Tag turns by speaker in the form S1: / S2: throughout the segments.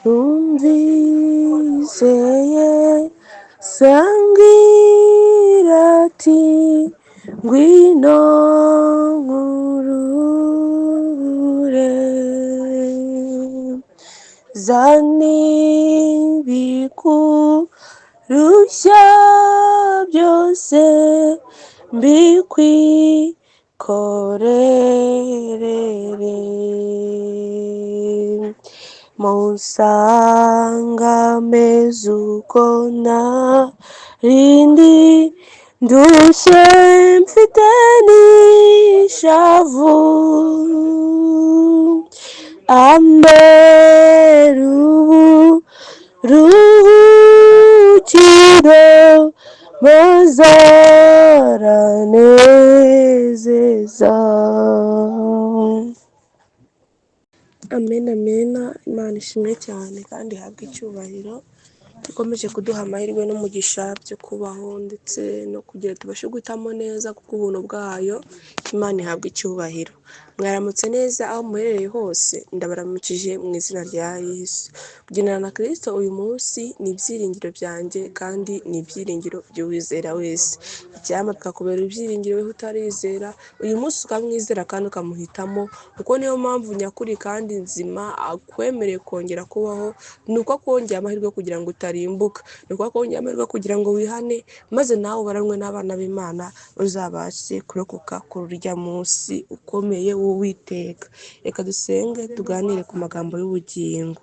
S1: numviseye sambwira ati ngwino nkurure zanibikurushya byose mbikwikorerere musanga meze uko narindi ndushye mfite n'ishavu ambera uburuhukiro maze aranezeza. Amen, amen. Imana ishimwe cyane kandi ihabwe icyubahiro. Dukomeje kuduha amahirwe n'umugisha byo kubaho ndetse no kugira tubashe guhitamo neza kuko ubuntu bwayo. Imana ihabwe icyubahiro. Mwaramutse neza aho muherereye hose, ndabaramukije mu izina rya Yesu. Kugendana na Kristo uyu munsi ni ibyiringiro byanjye kandi ni ibyiringiro by'uwizera wese. Icyampa tukakubera ibyiringiro weho utarizera, uyu munsi ukamwizera kandi ukamuhitamo, kuko niyo mpamvu nyakuri kandi nzima akwemereye kongera kubaho, ni uko akongera amahirwe kugira ngo utarimbuka, ni uko akongera amahirwe kugira ngo wihane, maze nawe ubaranwe n'abana b'Imana uzabashe kurokoka kuri urya munsi ukomeye w'Uwiteka. Reka dusenge tuganire ku magambo y'ubugingo.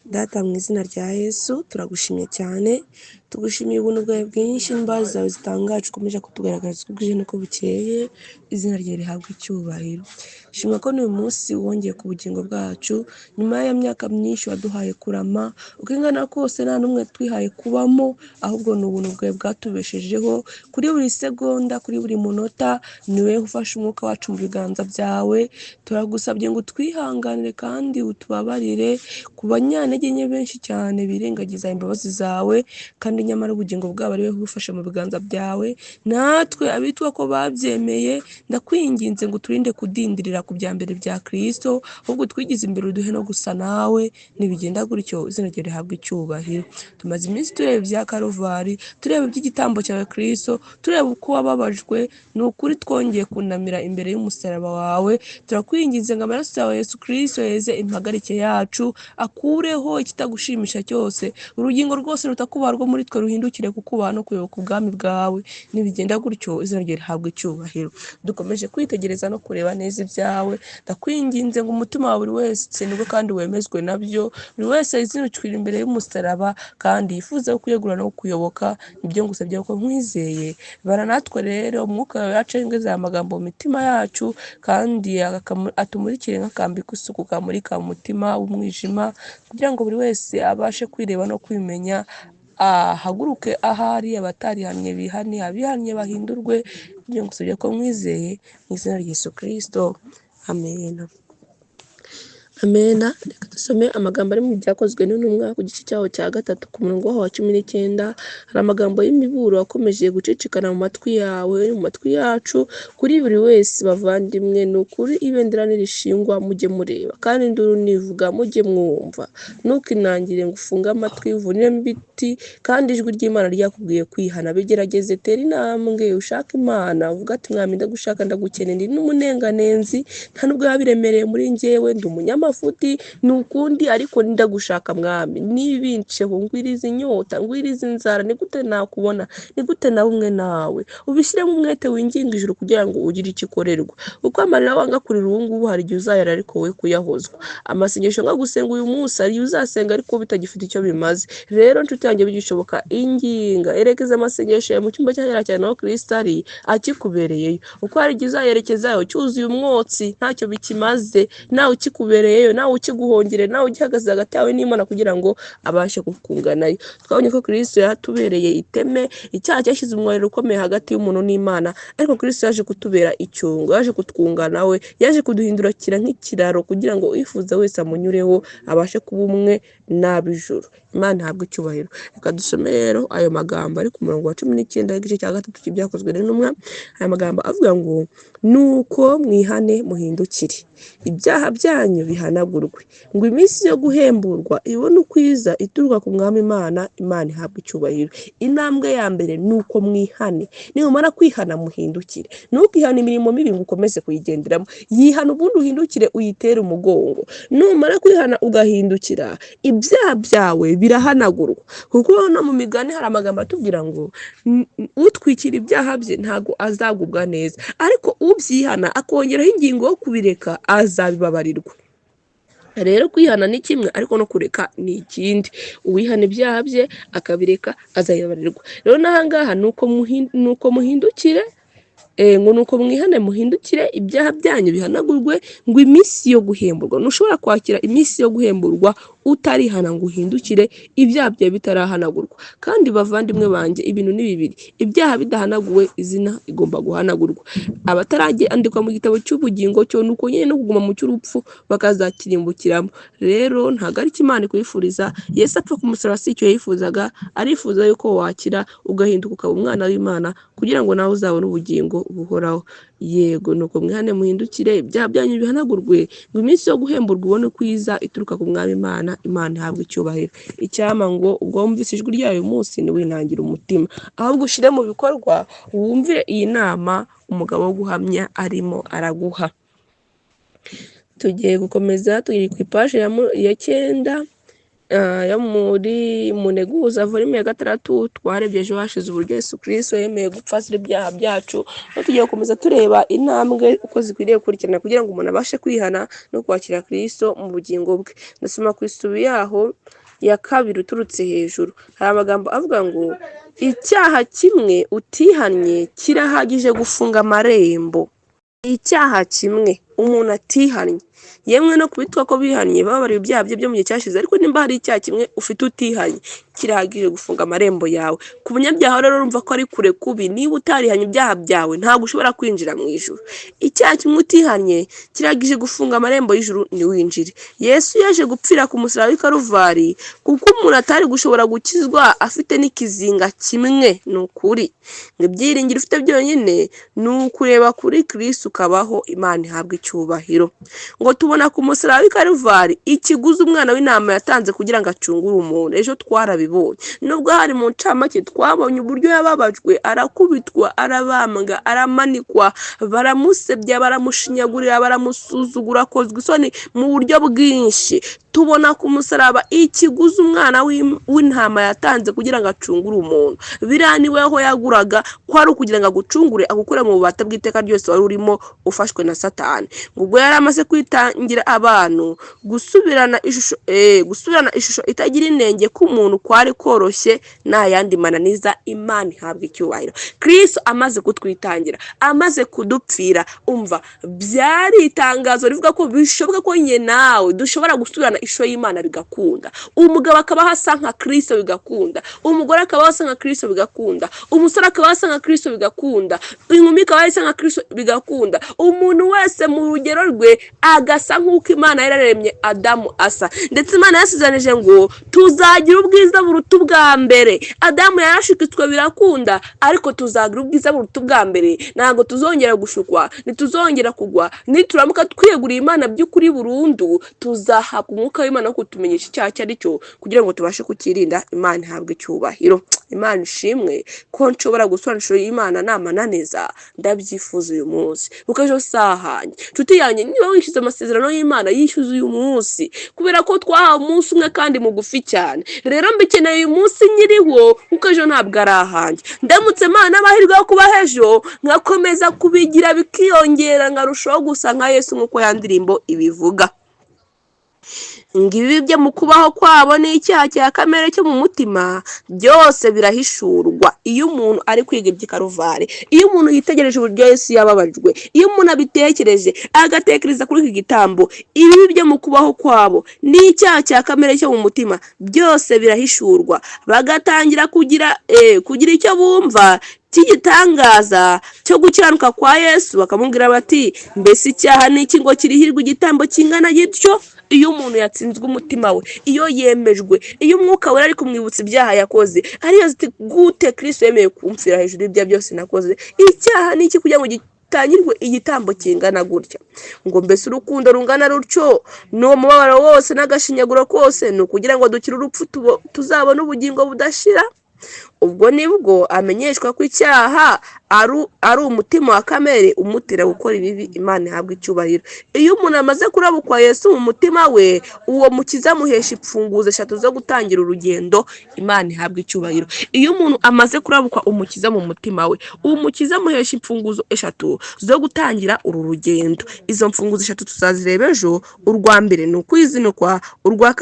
S1: Data, mu izina rya Yesu turagushimye cyane, tugushimiye ubuntu bwawe bwinshi n'imbabazi zawe zitangaje ukomeje kutugaragariza uko bwije n'uko bukeye. Izina ryawe rihabwa icyubahiro. Shimwa ko n'uyu munsi wongeye ku bugingo bwacu, nyuma ya myaka myinshi waduhaye kurama, uko ingana kose nta n'umwe twihaye kubamo, ahubwo ni ubuntu bwawe bwatubeshejeho. Kuri buri segonda, kuri buri munota, ni wowe ufashe umwuka wacu mu biganza byawe. Turagusabye ngo twihanganire kandi utubabarire ku banyantege nke benshi cyane birengagiza imbabazi zawe, kandi nyamara ubugingo bwabo ari wowe ubufashe mu biganza byawe. Natwe abitwa ko babyemeye, ndakwinginze ngo turinde kudindirira ku bya mbere bya Kristo, ahubwo twigize imbere uduhe no gusa nawe. Nibigenda gutyo izina ryawe rihabwa icyubahiro. Tumaze iminsi tureba ibya Karuvari, tureba iby'igitambo cyawe Kristo, tureba uko wababajwe. Ni ukuri twongeye kunamira imbere y'umusaraba wawe. Turakwinginze ngo amaraso yawe Yesu Kristo yeze impagarike yacu, akureho ikitagushimisha cyose. Urugingo rwose rutakubaha rwo muri twe ruhindukire kukubaha no kuyoboka ubwami bwawe. Nibigenda gutyo izina ryawe rihabwa icyubahiro. Dukomeje kwitegereza no kureba neza ibyawe. Ndakwinginze ngo umutima wa buri wese utsindwe kandi wemezwe nabyo. Buri wese yizinukira imbere y'umusaraba kandi yifuza kuyegura no kuyoboka. Nibyo ngusabye ko nkwizeye. Bara natwe rero umwuka wawe yacengeza aya magambo mu mitima yacu, kandi atumurikire nk'akambi k'isuku kamurika mu mutima w'umwijima, kugira ngo buri wese abashe kwireba no kwimenya, ahaguruke ahari, abatarihannye bihane, abihannye bahindurwe. Nibyo ngusabye ko nkwizeye mu izina rya Yesu Kristo. Amen. Amena. Reka dusome amagambo ari mu byakozwe n'intumwa ku gice cyaho cya 3 ku murongo wa 19. Hari amagambo y'imiburo akomeje gucicikana mu matwi yawe, mu matwi yacu, kuri buri wese. Bavandimwe, ni ukuri ibendera nirishingwa mujye mureba, kandi induru nivuga mujye mwumva. Ntukinangire ngo ufunge amatwi, uvuniremo ibiti, kandi ijwi ry'Imana ryakubwiye kwihana. Bigerageze, tera intambwe, ushaka Imana, uvuga ati mwami ndagushaka, ndagukeneye, ndi n'umunenganenzi, nta nubwo yabiremereye muri njyewe, ndi umunyamafuti, ni ukundi ariko ndagushaka mwami. Nibinceho, ngwiriza inyota, ngwiriza inzara, ni gute nakubona, ni gute na umwe nawe. Ubishyiremo umwete, winginga ijuru kugira ngo ugire ikikorerwa. Uko amarira wanga kurira ubu ngubu, hari igihe uzayara ariko we kuyahozwa. Amasengesho nga gusenga uyu munsi, hari uzasenga ariko bitagifite icyo bimaze. Rero nshuti yanjye, bigishoboka inginga, erekeza amasengesho yawe mu cyumba cyahera cyane aho Kristo ari, akikubereyeyo. Uko hari igihe uzayerekezayo cyuzuye umwotsi, ntacyo bikimaze, nawe ukikubereyeyo, nawe ukiguhongere, nawe ugihagaze hagati yawe n'Imana kugira ngo abashe kukunganayo. Twabonye ko Kristo yatubereye iteme, icyaha cyashyize umwariro ukomeye hagati y'umuntu n'Imana, ariko Kristo yaje kutubera icyungo, yaje kutwunga nawe, yaje kuduhindukira nk'ikiraro kugira ngo uyifuza wese amunyureho, abashe kuba umwe n'ab'ijuru. Imana ihabwe icyubahiro. Reka dusome rero ayo magambo ari ku murongo wa 19 w'igice cya 3 cy'ibyakozwe n'intumwa. Aya magambo avuga ngo nuko mwihane muhindukire, ibyaha byanyu bihanwe. bihanagurwe, ngo iminsi yo guhemburwa ibone ukwiza ituruka ku mwami Imana ihabwa icyubahiro. Intambwe ya mbere ni uko mwihane, nimumara kwihana muhindukire, ntukihane imirimo mibi ngo ukomeze kuyigenderamo, yihana ubundi uhindukire uyitere umugongo. Numara kwihana ugahindukira, ibyaha byawe birahanagurwa, kuko no mu migani hari amagambo atubwira ngo utwikira ibyaha bye ntago azagubwa neza, ariko ubyihana akongeraho ingingo yo kubireka azabibabarirwa. Rero kwihana ni kimwe, ariko no kureka ni ikindi. Uwihana ibyaha bye akabireka azabibabarirwa. Rero n'ahangaha nuko muhindukire, ngo nuko mwihane muhindukire, ibyaha byanyu bihanagurwe, ngo iminsi yo guhemburwa. Ntushobora kwakira iminsi yo guhemburwa utarihana ngo uhindukire, ibyaha byawe bitarahanagurwa. Kandi bavandimwe banjye, ibintu ni bibiri: ibyaha bidahanaguwe, izina igomba guhanagurwa. Abatarandikwa mu gitabo cy'ubugingo cyo nuko nyine no kuguma mu cy'urupfu bakazakirimbukiramo. Rero ntabwo ari Imana ikwifuriza. Yesu apfa ku musaraba si icyo yifuzaga, arifuza yuko wakira ugahinduka ukaba umwana w'Imana, kugira ngo nawe uzabone ubugingo buhoraho. Yego, nuko mwihane muhindukire, ibyaha byanyu bihanagurwe, ngo iminsi yo guhemburwa ubone kwiza ituruka ku mwami Imana ihabwa icyubahiro. Icyama ngo ubwo wumvise ijwi ryayo uyu munsi ntiwinangire umutima, ahubwo ushyire mu bikorwa, wumvire iyi nama umugabo wo guhamya arimo araguha. Tugiye gukomeza, turi ku ipaje ya 9 yo muri Muneguza volume ya 6. Twarebye ejo hashize uburyo Yesu Kristo yemeye gupfasira ibyaha byacu, no tugiye gukomeza tureba intambwe uko zikwiriye gukurikirana kugira ngo umuntu abashe kwihana no kwakira Kristo mu bugingo bwe. Ndasoma ku isubi yaho ya 2 uturutse hejuru, hari amagambo avuga ngo icyaha kimwe utihannye kirahagije gufunga amarembo. Icyaha kimwe umuntu atihannye, yemwe no kubitwa ko bihannye babariye ibyaha bye byo mu gihe cyashize, ariko nimba hari icyaha kimwe ufite utihannye, kirahagije gufunga amarembo yawe. Ku munyabyaha rero urumva ko ari kure kubi. Niba utarihanye ibyaha byawe ntabwo ushobora kwinjira mu ijuru. Icyaha kimwe utihannye kirahagije gufunga amarembo y'ijuru ntiwinjire. Yesu yaje gupfira ku musaraba w'i Karuvari kuko umuntu atari gushobora gukizwa afite n'ikizinga kimwe. Ni ukuri ngo ibyiringiro ufite byonyine ni ukureba kuri Kristo ukabaho, Imana ihabwa icyubahiro. Ngo tubona ku musaraba w'i Karuvari ikiguzi umwana w'intama yatanze kugira ngo acungure umuntu. Ejo twarabibonye, nubwo hari mu ncamake twabonye uburyo yababajwe, arakubitwa, arabambwa, aramanikwa, baramusebya, baramushinyagurira, baramusuzugura, akozwe isoni mu buryo bwinshi. Tubona ku musaraba ikiguzi umwana w'intama yatanze kugira ngo acungure umuntu. Biraniweho yaguraga ko ari ukugira ngo agucungure, agukure mu bubata bw'iteka ryose wari urimo ufashwe na Satani. Ubwo yari amaze kwitangira abantu, gusubirana ishusho itagira inenge k'umuntu kwari koroshye nta yandi mananiza. Imana ihabwa icyubahiro. Kristo amaze kutwitangira, amaze kudupfira, umva byari itangazo rivuga ko bishoboka ko nye nawe dushobora gusubirana ishusho y'Imana bigakunda. Umugabo akaba hasa nka Kristo bigakunda, umugore akaba hasa nka Kristo bigakunda, umusore akaba hasa nka Kristo bigakunda, inkumi akaba hasa nka Kristo bigakunda. Umuntu wese mu rugero rwe agasa nk'uko Imana yararemye Adamu asa. Ndetse Imana yasezeranyije ngo tuzagira ubwiza buruta ubwa mbere. Adamu yarashikitswe birakunda, ariko tuzagira ubwiza buruta ubwa mbere. Ntabwo tuzongera gushukwa, ntituzongera kugwa. Nituramuka twiyeguriye Imana by'ukuri burundu, tuzahabwa umwuka w'Imana wo kutumenyesha icyaha icyo ari cyo, kugira ngo tubashe kukirinda. Imana ihabwe icyubahiro. Imana ishimwe ko nshobora gusobanura ishusho y'Imana namananiza. Ndabyifuza uyu munsi kuko ejo sahanye. Nshuti yanjye, niba wishyuza amasezerano y'Imana, yishyuza uyu munsi, kubera ko twahawe umunsi umwe kandi mugufi cyane. Rero mbikeneye uyu munsi nyiriho, kuko ejo ntabwo ari ahanjye. Ndamutse Imana amahirwe yo kuba ejo, nkakomeza kubigira bikiyongera, nkarushaho gusa nka Yesu nk'uko ya ndirimbo ibivuga. Ngibi byo mu kubaho kwabo n'icyaha cya kamere cyo mu mutima byose birahishurwa iyo umuntu ari kwiga iby'i Karuvari, iyo umuntu yitegereje uburyo Yesu yababajwe, iyo umuntu abitekereje agatekereza kuri iki gitambo. Ibi byo mu kubaho kwabo n'icyaha cya kamere cyo mu mutima byose birahishurwa, bagatangira kugira icyo bumva cy'igitangaza cyo gukiranuka kwa Yesu. Bakamubwira bati, mbese icyaha ni iki ngo kirihirwe igitambo kingana gityo? Iyo umuntu yatsinzwe umutima we, iyo yemejwe, iyo umwuka we ari kumwibutsa ibyaha yakoze, ariyo ziti gute Kristo yemeye kumfira hejuru y'ibya byose nakoze? Icyaha ni iki kugira ngo hatangirwe igitambo kingana gutya, ngo mbese urukundo rungana rutyo n'uwo mubabaro wose n'agashinyaguro kose ni ukugira ngo dukire urupfu tuzabone ubugingo budashira. ubwo nibwo amenyeshwa ko icyaha ari umutima wa kamere umutera gukora ibibi. Imana ihabwa icyubahiro. Iyo umuntu amaze kurabukwa Yesu mu mutima we, uwo mukiza amuhesha imfunguzo 3 zo gutangira urugendo. Imana ihabwa icyubahiro. Iyo umuntu amaze kurabukwa umukiza mu mutima we, uwo mukiza amuhesha imfunguzo 3 zo gutangira uru rugendo. Izo mfunguzo 3 tuzazireba ejo. Urwa mbere ni ukwizinukwa, urwa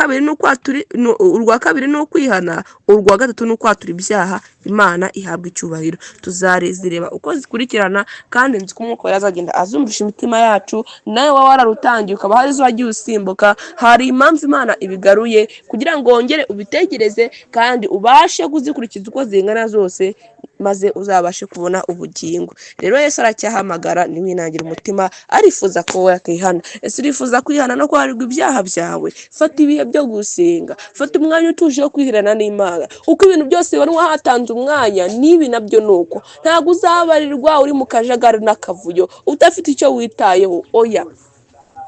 S1: kabiri ni ukwihana, urwa gatatu ni ukwatura ibyaha. Imana ihabwa icyubahiro. Tuzarezereba uko zikurikirana, kandi nzi ko umwuka yazagenda azumvisha imitima yacu. Nawe waba wararutangiye ukaba hari zo wagiye usimbuka, hari impamvu Imana ibigaruye kugira ngo wongere ubitegereze kandi ubashe kuzikurikiza uko zingana zose, maze uzabashe kubona ubugingo. Rero Yesu aracyahamagara, niwinangira umutima, arifuza ko wakihana. Ese urifuza kwihana no kwarirwa ibyaha byawe? Fata ibihe byo gusenga, fata umwanya utuje wo kwihirana n'Imana. Uko ibintu byose bibonwa hatanze umwanya, nibi nabyo nuko. Ntabwo uzabarirwa uri mu kajagari n'akavuyo udafite icyo witayeho. Oya,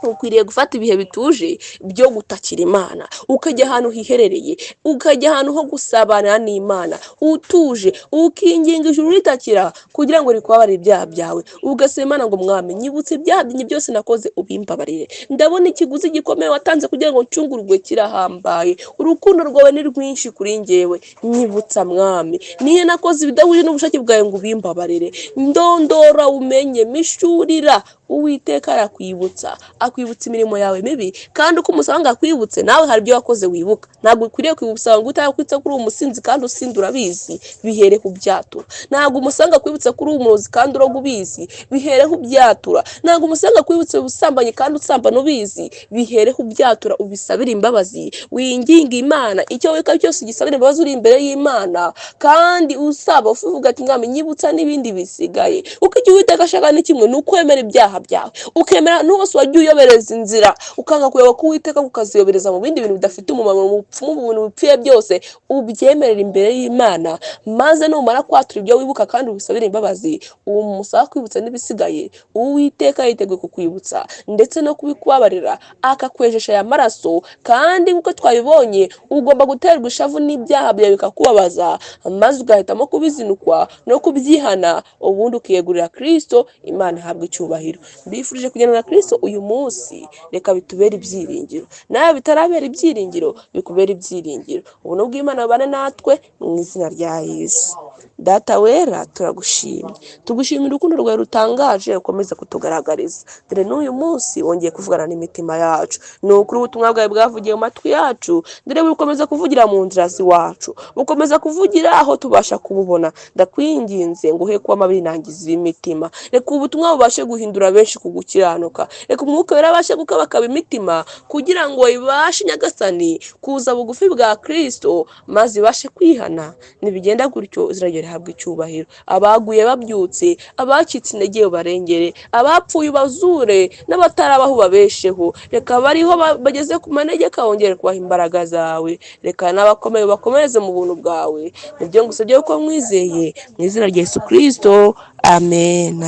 S1: ukwiriye gufata ibihe bituje byo gutakira Imana, ukajya ahantu hiherereye, ukajya ahantu ho gusabana n'Imana utuje, ukinginga ijuru ritakira kugira ngo rikubabare ibyaha byawe. Ugasema Imana ngo Mwami, nyibutse ibyaha byanjye byose nakoze ubimbabarire. Ndabona ikiguzi gikomeye watanze kugira ngo ncungurwe kirahambaye. Urukundo rwawe ni rwinshi kuri njyewe. Nyibutsa Mwami, niyo nakoze ibidahuje n'ubushake bwawe ngo ubimbabarire. Ndondora umenye, mishurira. Uwiteka arakwibutsa, akwibutsa imirimo yawe mibi, kandi uko umusanga akwibutse nawe hari ibyo wakoze wibuka. Ntabwo ukwiriye kwibutsa ngo utakwitse kuri umusinzi kandi usindura urabizi, bihere ku byatura. Ntabwo umusanga kwibutsa kuri umurozi kandi uroga ubizi, bihere ku byatura. Ntabwo umusanga kwibutsa ubusambanyi kandi usambana ubizi, bihere ku byatura. Ubisabira imbabazi, winginga Imana, icyo weka cyose ugisabira imbabazi uri imbere y'Imana, kandi usaba uvuga ati Mwami, nyibutsa n'ibindi bisigaye. Uko icyo Uwiteka ashaka ni kimwe, ni ukwemera ibyaha byawe, ukemera n'uwose wagiye uyobereza inzira, ukanga kuyoba ko Uwiteka ukaziyobereza mu bindi bintu bidafite umumaro, mu bupfumu, mu bintu bipfiye byose. Ubyemerera imbere y'Imana, maze numara kwatura ibyo wibuka kandi ubisabire imbabazi, uwo musaba kwibutsa n'ibisigaye, Uwiteka yiteguye kukwibutsa ndetse no kubikubabarira, akakwejesha aya maraso. Kandi uko twabibonye, ugomba guterwa ishavu n'ibyaha byawe bikakubabaza, maze ugahitamo kubizinukwa no kubyihana, ubundi ukiyegurira Kristo. Imana ihabwa icyubahiro. Mbifurije kugenda na Kristo uyu munsi, reka bitubere ibyiringiro. Nawe bitarabera ibyiringiro, bikubera ibyiringiro. Ubuntu bw'Imana bubane natwe mu izina rya Yesu. Data wera, turagushimye, tugushimira urukundo rwawe rutangaje ukomeza kutugaragariza. Dore n'uyu munsi wongeye kuvugana n'imitima yacu, ni ukuri ubutumwa bwawe bwavugiye mu matwi yacu. Dore bukomeza kuvugira mu nzira ziwacu, bukomeza kuvugira aho tubasha kububona. Ndakwinginze ngo uhe kuba amabinangizi y'imitima, reka ubutumwa bubashe guhindura benshi kugukiranuka. Reka umwuka wera abashe gukabakaba imitima, kugira ngo ibashe Nyagasani kuza bugufi bwa Kristo, maze ibashe kwihana. Nibigenda gutyo izina rihabwa icyubahiro. Abaguye babyutse, abacitse intege barengere, abapfuye ubazure, n'abatarabaho babesheho. Reka bariho bageze ku manegeka wongere kubaha imbaraga zawe. Reka n'abakomeye bakomereze mu buntu bwawe. Nibyo ngusabye ko mwizeye mu izina rya Yesu Kristo. Amen.